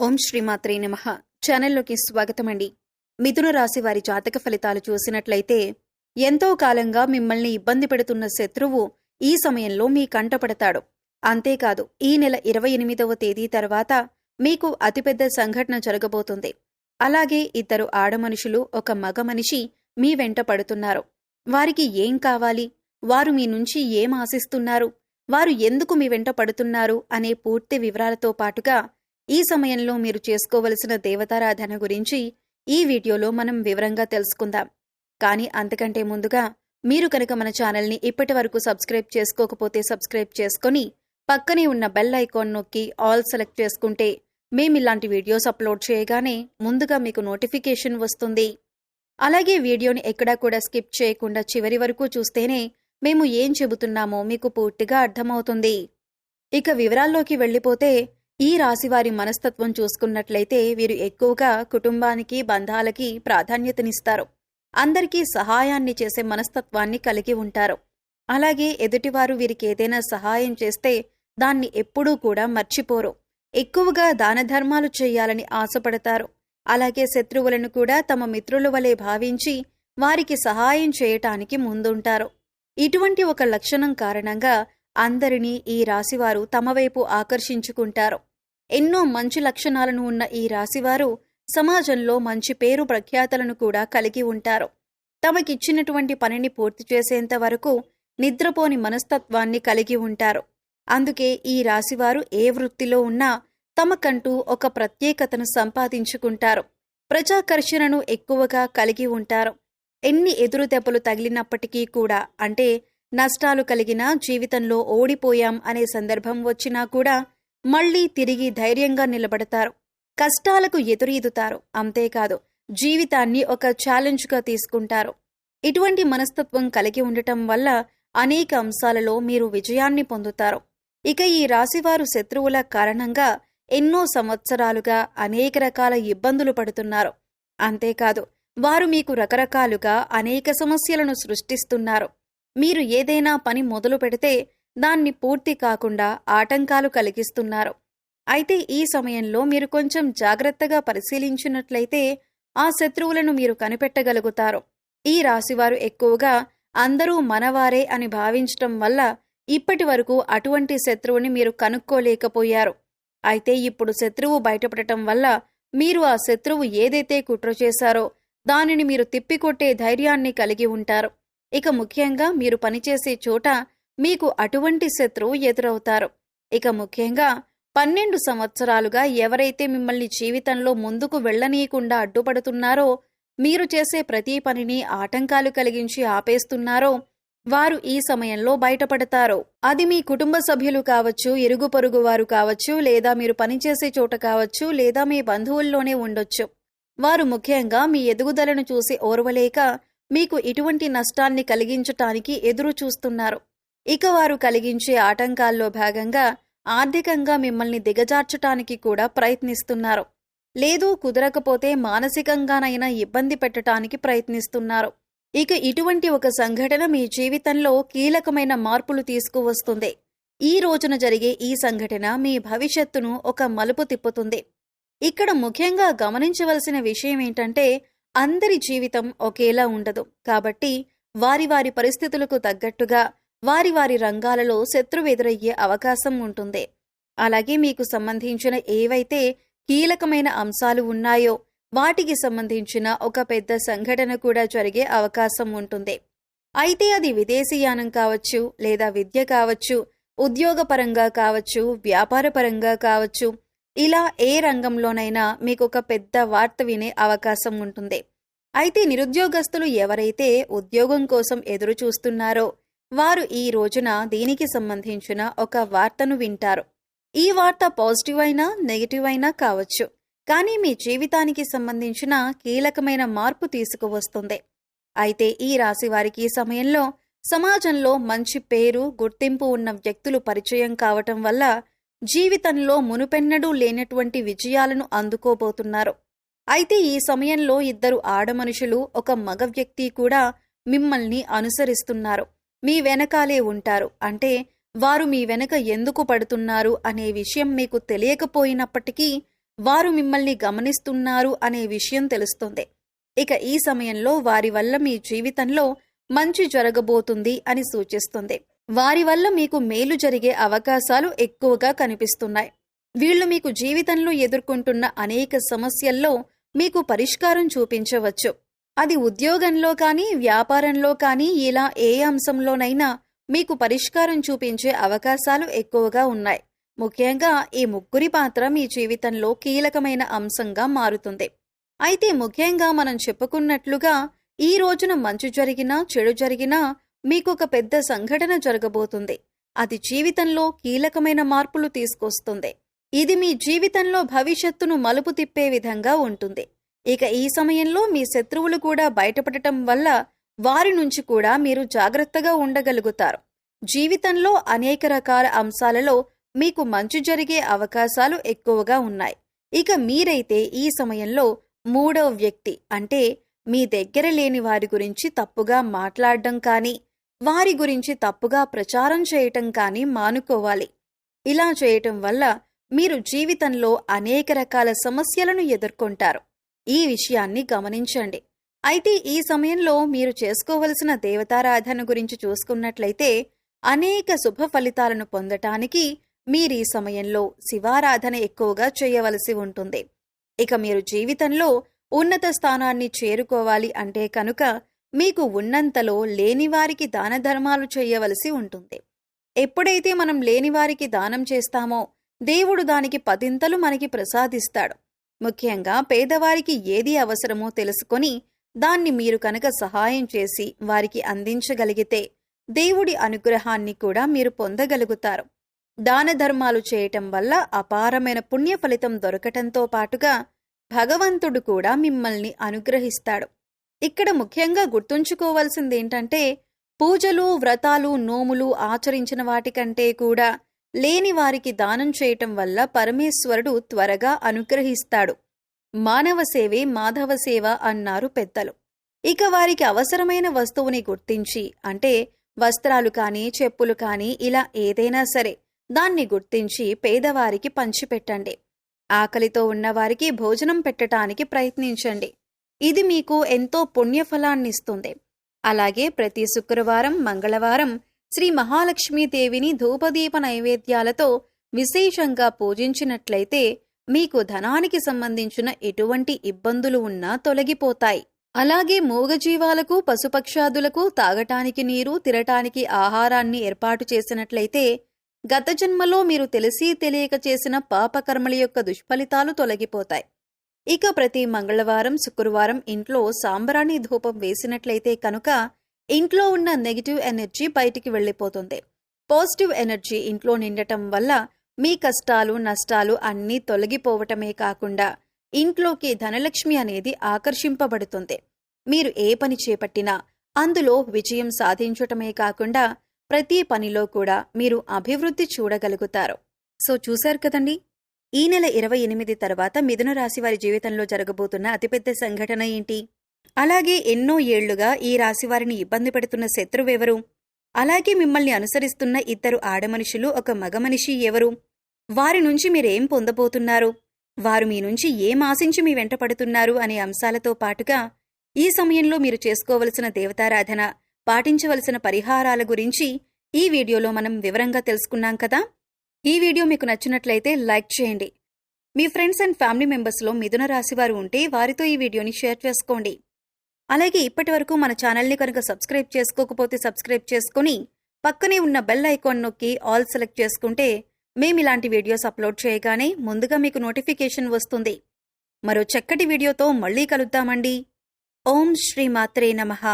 ఓం శ్రీమాత్రే నమః. ఛానల్లోకి స్వాగతమండి. మిథున రాశి వారి జాతక ఫలితాలు చూసినట్లయితే ఎంతో కాలంగా మిమ్మల్ని ఇబ్బంది పెడుతున్న శత్రువు ఈ సమయంలో మీ కంటపడతాడు. అంతేకాదు ఈ నెల 28వ తేదీ తర్వాత మీకు అతిపెద్ద సంఘటన జరగబోతుంది. అలాగే ఇద్దరు ఆడమనుషులు ఒక మగ మనిషి మీ వెంట పడుతున్నారు. వారికి ఏం కావాలి, వారు మీ నుంచి ఏం ఆశిస్తున్నారు, వారు ఎందుకు మీ వెంట పడుతున్నారు అనే పూర్తి వివరాలతో పాటుగా ఈ సమయంలో మీరు చేసుకోవలసిన దేవతారాధన గురించి ఈ వీడియోలో మనం వివరంగా తెలుసుకుందాం. కానీ అంతకంటే ముందుగా మీరు కనుక మన ఛానల్ని ఇప్పటి వరకు సబ్స్క్రైబ్ చేసుకోకపోతే సబ్స్క్రైబ్ చేసుకొని పక్కనే ఉన్న బెల్ ఐకాన్ నొక్కి ఆల్ సెలెక్ట్ చేసుకుంటే మేమిలాంటి వీడియోస్ అప్లోడ్ చేయగానే ముందుగా మీకు నోటిఫికేషన్ వస్తుంది. అలాగే వీడియోని ఎక్కడా కూడా స్కిప్ చేయకుండా చివరి వరకు చూస్తేనే మేము ఏం చెబుతున్నామో మీకు పూర్తిగా అర్థమవుతుంది. ఇక వివరాల్లోకి వెళ్ళిపోతే ఈ రాశివారి మనస్తత్వం చూసుకున్నట్లయితే వీరు ఎక్కువగా కుటుంబానికి, బంధాలకి ప్రాధాన్యతనిస్తారు. అందరికీ సహాయాన్ని చేసే మనస్తత్వాన్ని కలిగి ఉంటారు. అలాగే ఎదుటివారు వీరికి ఏదైనా సహాయం చేస్తే దాన్ని ఎప్పుడూ కూడా మర్చిపోరు. ఎక్కువగా దాన ధర్మాలు చేయాలని ఆశపడతారు. అలాగే శత్రువులను కూడా తమ మిత్రుల వలె భావించి వారికి సహాయం చేయటానికి ముందుంటారు. ఇటువంటి ఒక లక్షణం కారణంగా అందరినీ ఈ రాశివారు తమ వైపు ఆకర్షించుకుంటారు. ఎన్నో మంచి లక్షణాలను ఉన్న ఈ రాశివారు సమాజంలో మంచి పేరు ప్రఖ్యాతలను కూడా కలిగి ఉంటారు. తమకిచ్చినటువంటి పనిని పూర్తి చేసేంత వరకు నిద్రపోని మనస్తత్వాన్ని కలిగి ఉంటారు. అందుకే ఈ రాశివారు ఏ వృత్తిలో ఉన్నా తమకంటూ ఒక ప్రత్యేకతను సంపాదించుకుంటారు. ప్రజాకర్షణను ఎక్కువగా కలిగి ఉంటారు. ఎన్ని ఎదురుదెబ్బలు తగిలినప్పటికీ కూడా, అంటే నష్టాలు కలిగినా, జీవితంలో ఓడిపోయాం అనే సందర్భం వచ్చినా కూడా మళ్లీ తిరిగి ధైర్యంగా నిలబడతారు. కష్టాలకు ఎదురీదుతారు. అంతేకాదు జీవితాన్ని ఒక ఛాలెంజ్గా తీసుకుంటారు. ఇటువంటి మనస్తత్వం కలిగి ఉండటం వల్ల అనేక అంశాలలో మీరు విజయాన్ని పొందుతారు. ఇక ఈ రాశివారు శత్రువుల కారణంగా ఎన్నో సంవత్సరాలుగా అనేక రకాల ఇబ్బందులు పడుతున్నారు. అంతేకాదు వారు మీకు రకరకాలుగా అనేక సమస్యలను సృష్టిస్తున్నారు. మీరు ఏదైనా పని మొదలు పెడితే దాన్ని పూర్తి కాకుండా ఆటంకాలు కలిగిస్తున్నారు. అయితే ఈ సమయంలో మీరు కొంచెం జాగ్రత్తగా పరిశీలించినట్లయితే ఆ శత్రువులను మీరు కనిపెట్టగలుగుతారు. ఈ రాశివారు ఎక్కువగా అందరూ మనవారే అని భావించటం వల్ల ఇప్పటి వరకు అటువంటి శత్రువుని మీరు కనుక్కోలేకపోయారు. అయితే ఇప్పుడు శత్రువు బయటపడటం వల్ల మీరు ఆ శత్రువు ఏదైతే కుట్ర చేశారో దానిని మీరు తిప్పికొట్టే ధైర్యాన్ని కలిగి ఉంటారు. ఇక ముఖ్యంగా మీరు పనిచేసే చోట మీకు అటువంటి శత్రువు ఎదురవుతారు. ఇక ముఖ్యంగా 12 సంవత్సరాలుగా ఎవరైతే మిమ్మల్ని జీవితంలో ముందుకు వెళ్లనీయకుండా అడ్డుపడుతున్నారో, మీరు చేసే ప్రతి పనిని ఆటంకాలు కలిగించి ఆపేస్తున్నారో వారు ఈ సమయంలో బయటపడతారు. అది మీ కుటుంబ సభ్యులు కావచ్చు, ఇరుగు పొరుగు వారు కావచ్చు, లేదా మీరు పనిచేసే చోట కావచ్చు, లేదా మీ బంధువుల్లోనే ఉండొచ్చు. వారు ముఖ్యంగా మీ ఎదుగుదలను చూసి ఓర్వలేక మీకు ఇటువంటి నష్టాన్ని కలిగించటానికి ఎదురు చూస్తున్నారు. ఇక వారు కలిగించే ఆటంకాల్లో భాగంగా ఆర్థికంగా మిమ్మల్ని దిగజార్చటానికి కూడా ప్రయత్నిస్తున్నారు. లేదు కుదరకపోతే మానసికంగానైనా ఇబ్బంది పెట్టడానికి ప్రయత్నిస్తున్నారు. ఇక ఇటువంటి ఒక సంఘటన మీ జీవితంలో కీలకమైన మార్పులు తీసుకువస్తుంది. ఈ రోజున జరిగే ఈ సంఘటన మీ భవిష్యత్తును ఒక మలుపు తిప్పుతుంది. ఇక్కడ ముఖ్యంగా గమనించవలసిన విషయం ఏంటంటే అందరి జీవితం ఒకేలా ఉండదు. కాబట్టి వారి వారి పరిస్థితులకు తగ్గట్టుగా వారి వారి రంగాలలో శత్రువు ఎదురయ్యే అవకాశం ఉంటుంది. అలాగే మీకు సంబంధించిన ఏవైతే కీలకమైన అంశాలు ఉన్నాయో వాటికి సంబంధించిన ఒక పెద్ద సంఘటన కూడా జరిగే అవకాశం ఉంటుంది. అయితే అది విదేశీయానం కావచ్చు, లేదా విద్య కావచ్చు, ఉద్యోగపరంగా కావచ్చు, వ్యాపారపరంగా కావచ్చు, ఇలా ఏ రంగంలోనైనా మీకు ఒక పెద్ద వార్త వినే అవకాశం ఉంటుంది. అయితే నిరుద్యోగస్తులు ఎవరైతే ఉద్యోగం కోసం ఎదురు చూస్తున్నారో వారు ఈ రోజున దీనికి సంబంధించిన ఒక వార్తను వింటారు. ఈ వార్త పాజిటివ్ అయినా నెగిటివ్ అయినా కావచ్చు, కానీ మీ జీవితానికి సంబంధించిన కీలకమైన మార్పు తీసుకువస్తుంది. అయితే ఈ రాశి వారికి ఈ సమయంలో సమాజంలో మంచి పేరు, గుర్తింపు ఉన్న వ్యక్తులు పరిచయం కావటం వల్ల జీవితంలో మునుపెన్నడూ లేనటువంటి విజయాలను అందుకోబోతున్నారు. అయితే ఈ సమయంలో ఇద్దరు ఆడమనుషులు, ఒక మగ వ్యక్తి కూడా మిమ్మల్ని అనుసరిస్తున్నారు. మీ వెనకాలే ఉంటారు. అంటే వారు మీ వెనక ఎందుకు పడుతున్నారు అనే విషయం మీకు తెలియకపోయినప్పటికీ వారు మిమ్మల్ని గమనిస్తున్నారు అనే విషయం తెలుస్తుంది. ఇక ఈ సమయంలో వారి వల్ల మీ జీవితంలో మంచి జరగబోతుంది అని సూచిస్తుంది. వారి వల్ల మీకు మేలు జరిగే అవకాశాలు ఎక్కువగా కనిపిస్తున్నాయి. వీళ్ళు మీకు జీవితంలో ఎదుర్కొంటున్న అనేక సమస్యల్లో మీకు పరిష్కారం చూపించవచ్చు. అది ఉద్యోగంలో కానీ, వ్యాపారంలో కానీ, ఇలా ఏ అంశంలోనైనా మీకు పరిష్కారం చూపించే అవకాశాలు ఎక్కువగా ఉన్నాయి. ముఖ్యంగా ఈ ముగ్గురి పాత్ర మీ జీవితంలో కీలకమైన అంశంగా మారుతుంది. అయితే ముఖ్యంగా మనం చెప్పుకున్నట్లుగా ఈ రోజున మంచి జరిగినా, చెడు జరిగినా మీకొక పెద్ద సంఘటన జరగబోతుంది. అది జీవితంలో కీలకమైన మార్పులు తీసుకొస్తుంది. ఇది మీ జీవితంలో భవిష్యత్తును మలుపు తిప్పే విధంగా ఉంటుంది. ఇక ఈ సమయంలో మీ శత్రువులు కూడా బయటపడటం వల్ల వారి నుంచి కూడా మీరు జాగ్రత్తగా ఉండగలుగుతారు. జీవితంలో అనేక రకాల అంశాలలో మీకు మంచి జరిగే అవకాశాలు ఎక్కువగా ఉన్నాయి. ఇక మీరైతే ఈ సమయంలో మూడవ వ్యక్తి అంటే మీ దగ్గర లేని వారి గురించి తప్పుగా మాట్లాడడం కానీ, వారి గురించి తప్పుగా ప్రచారం చేయటం కానీ మానుకోవాలి. ఇలా చేయటం వల్ల మీరు జీవితంలో అనేక రకాల సమస్యలను ఎదుర్కొంటారు. ఈ విషయాన్ని గమనించండి. అయితే ఈ సమయంలో మీరు చేసుకోవలసిన దేవతారాధన గురించి చూసుకున్నట్లయితే అనేక శుభ ఫలితాలను పొందటానికి మీరీ సమయంలో శివారాధన ఎక్కువగా చేయవలసి ఉంటుంది. ఇక మీరు జీవితంలో ఉన్నత స్థానాన్ని చేరుకోవాలి అంటే కనుక మీకు ఉన్నంతలో లేనివారికి దాన ధర్మాలు చేయవలసి ఉంటుంది. ఎప్పుడైతే మనం లేనివారికి దానం చేస్తామో దేవుడు దానికి 10 మనకి ప్రసాదిస్తాడు. ముఖ్యంగా పేదవారికి ఏది అవసరమో తెలుసుకొని దాన్ని మీరు కనుక సహాయం చేసి వారికి అందించగలిగితే దేవుడి అనుగ్రహాన్ని కూడా మీరు పొందగలుగుతారు. దాన ధర్మాలు చేయటం వల్ల అపారమైన పుణ్య ఫలితం దొరకటంతో పాటుగా భగవంతుడు కూడా మిమ్మల్ని అనుగ్రహిస్తాడు. ఇక్కడ ముఖ్యంగా గుర్తుంచుకోవాల్సిందేంటంటే పూజలు, వ్రతాలు, నోములు ఆచరించిన వాటికంటే కూడా లేని వారికి దానం చేయటం వల్ల పరమేశ్వరుడు త్వరగా అనుగ్రహిస్తాడు. మానవ సేవే మాధవ సేవ అన్నారు పెద్దలు. ఇక వారికి అవసరమైన వస్తువుని గుర్తించి అంటే వస్త్రాలు కానీ, చెప్పులు కానీ, ఇలా ఏదైనా సరే దాన్ని గుర్తించి పేదవారికి పంచిపెట్టండి. ఆకలితో ఉన్నవారికి భోజనం పెట్టటానికి ప్రయత్నించండి. ఇది మీకు ఎంతో పుణ్యఫలాన్నిస్తుంది. అలాగే ప్రతి శుక్రవారం, మంగళవారం శ్రీ మహాలక్ష్మీదేవిని ధూపదీప నైవేద్యాలతో విశేషంగా పూజించినట్లయితే మీకు ధనానికి సంబంధించిన ఎటువంటి ఇబ్బందులు ఉన్నా తొలగిపోతాయి. అలాగే మూగజీవాలకు, పశుపక్షాదులకు తాగటానికి నీరు, తినటానికి ఆహారాన్ని ఏర్పాటు చేసినట్లయితే గత జన్మలో మీరు తెలిసి తెలియక చేసిన పాపకర్మల యొక్క దుష్ఫలితాలు తొలగిపోతాయి. ఇక ప్రతి మంగళవారం, శుక్రవారం ఇంట్లో సాంబ్రాణి ధూపం వేసినట్లయితే కనుక ఇంట్లో ఉన్న నెగిటివ్ ఎనర్జీ బయటికి వెళ్ళిపోతుంది. పాజిటివ్ ఎనర్జీ ఇంట్లో నిండటం వల్ల మీ కష్టాలు, నష్టాలు అన్నీ తొలగిపోవటమే కాకుండా ఇంట్లోకి ధనలక్ష్మి అనేది ఆకర్షింపబడుతుంది. మీరు ఏ పని చేపట్టినా అందులో విజయం సాధించటమే కాకుండా ప్రతి పనిలో కూడా మీరు అభివృద్ధి చూడగలుగుతారు. సో చూశారు కదండి, ఈ నెల 28 తర్వాత మిథున రాశి వారి జీవితంలో జరగబోతున్న అతిపెద్ద సంఘటన ఏంటి? అలాగే ఎన్నో ఏళ్లుగా ఈ రాశివారిని ఇబ్బంది పెడుతున్న శత్రువెవరు? అలాగే మిమ్మల్ని అనుసరిస్తున్న 2 ఆడమనుషులు, 1 మగమనిషి ఎవరు? వారి నుంచి మీరేం పొందబోతున్నారు? వారు మీ నుంచి ఏం ఆశించి మీ వెంట పడుతున్నారు అనే అంశాలతో పాటుగా ఈ సమయంలో మీరు చేసుకోవలసిన దేవతారాధన, పాటించవలసిన పరిహారాల గురించి ఈ వీడియోలో మనం వివరంగా తెలుసుకున్నాం కదా. ఈ వీడియో మీకు నచ్చినట్లయితే లైక్ చేయండి. మీ ఫ్రెండ్స్ అండ్ ఫ్యామిలీ మెంబర్స్లో మిథున రాశివారు ఉంటే వారితో ఈ వీడియోని షేర్ చేసుకోండి. అలాగే ఇప్పటి వరకు మన ఛానల్ని కనుక సబ్స్క్రైబ్ చేసుకోకపోతే సబ్స్క్రైబ్ చేసుకుని పక్కనే ఉన్న బెల్ ఐకాన్ నొక్కి ఆల్ సెలెక్ట్ చేసుకుంటే మేమిలాంటి వీడియోస్ అప్లోడ్ చేయగానే ముందుగా మీకు నోటిఫికేషన్ వస్తుంది. మరో చక్కటి వీడియోతో మళ్ళీ కలుద్దామండి. ఓం శ్రీ మాత్రే నమః.